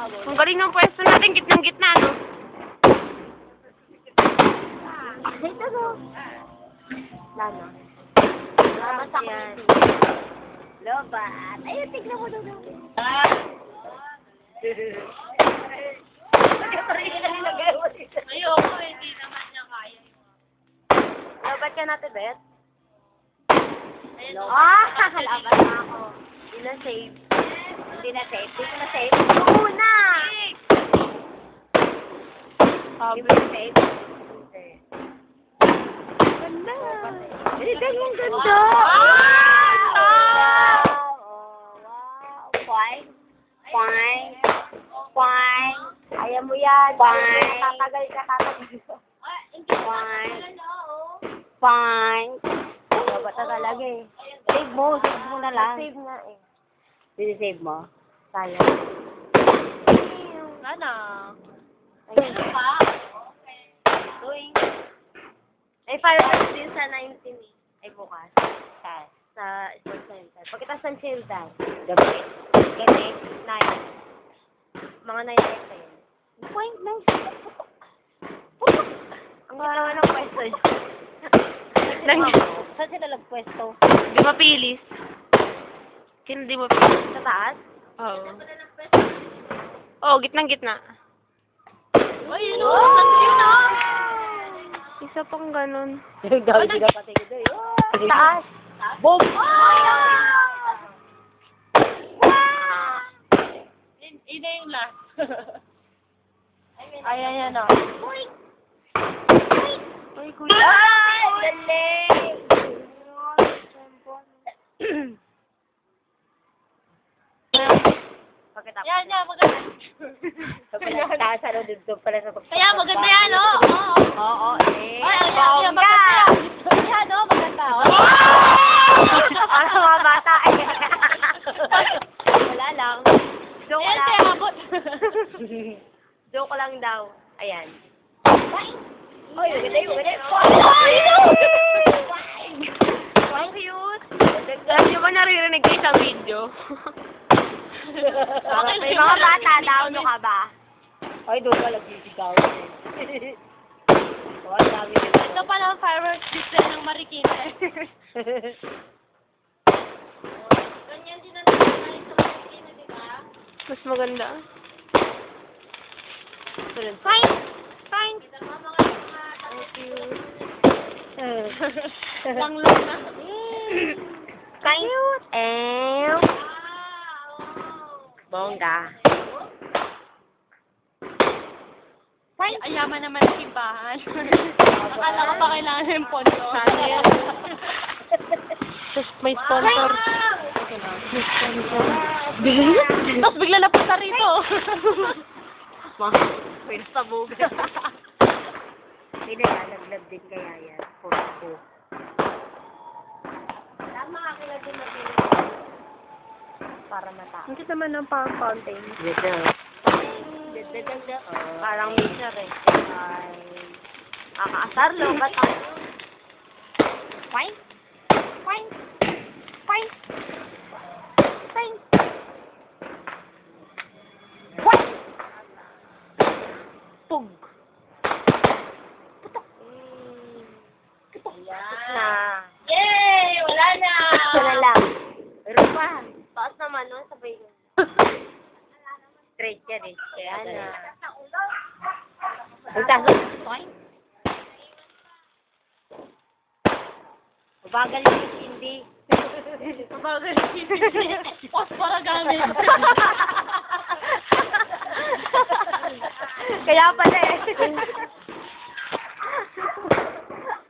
Ang galing ng pwesto natin, gitnang-gitna, no? Dito no. Lano. Masakit. Lobat. Ayun, tignan mo doon. Ayoko, hindi naman niya kaya. Lobat ka natin, Bet? Ayun, Kalaban na ako. Hindi na save. Hindi na save. Hindi na save. Una! Hindi mo na save. Ganda. Hindi yung ganda. Wow! Fine. Fine. Fine. Ayaw mo yan. Fine. Tatagal ka. Fine. Fine. Lobat na talaga eh. Save mo na lang. Save nga eh. Save mo? Sayang. Sana. Ayun pa. Doing. Ay, fireworks din sa 19 eh. Ay, bukas. Sa sports center. Pagkatapos ng children. Gabi. 9. Mga 9 tayo. Point 9. Putok. Ang galawa ng pwesto yun. Saan sila nagpwesto? Di mapilis. Sino di mapilis? Sa taas? Oo. Oo, gitnang-gitna. Ay, yun o! Yun o! Isa pang ganun. Dami sila pati ko doon. Taas! Boom! Ina yung last. Ayan yan o. Ay, kuya. Ay! Galing! Pagkatapos. Yan, maganda. Taas ano dito pala sa pagkatapos. Kaya maganda yan, no? Oo, eh. Ay, maganda. Yan, no? Maganda. Ano mga bata eh. Wala lang. Joke Ayan, lang. kaya abot. Joke lang daw. Ayan. Oy, maganda yun. Ang cute. Alam niyo ba naririnig kayo sa video? May mga bata daw, ano ka ba? Ay, doon ka nagsisigaw. Oh, dami nila. Ito pala ang fireworks display ng Marikina. Ganyan din ang nangyayari sa Marikina, di ba? Mas maganda. Fine! Fine! Thank you. Lang na. Cute! Bongga. Fine! Ayaman naman ang simbahan. Akala ko pa kailangan yung pondo. Tapos may sponsor. May sponsor. Tapos bigla na punta rito. May sabog. Hindi na, naglag din kaya yan. Puro. Tama ka kila din natin. Para mataas. Ang cute naman ng fountain. Dito. Parang major eh. Ay. Kakaasar lo. Ba't ang... Fine? Fine? Fine? Fine? Fine? Pug. Putok. Putok. Na. Yay! Wala na! Wala lang. Pero pa. Taas naman no? Sabay yun. Straight yan eh. Kaya na. Ang taas lang. Fine? Mabagal yung hindi. Mabagal yung hindi. Pos para gamit. Kaya pala eh.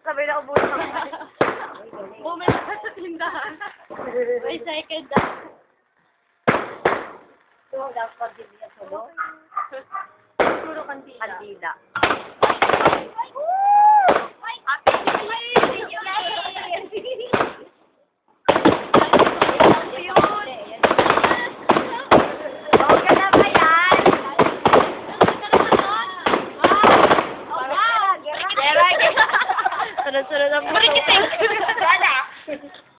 Sabi na ubuhin ako. Bumili ka sa tindahan. May second na. Ito, dapat din niya tulo. Puro kandila. Kandila.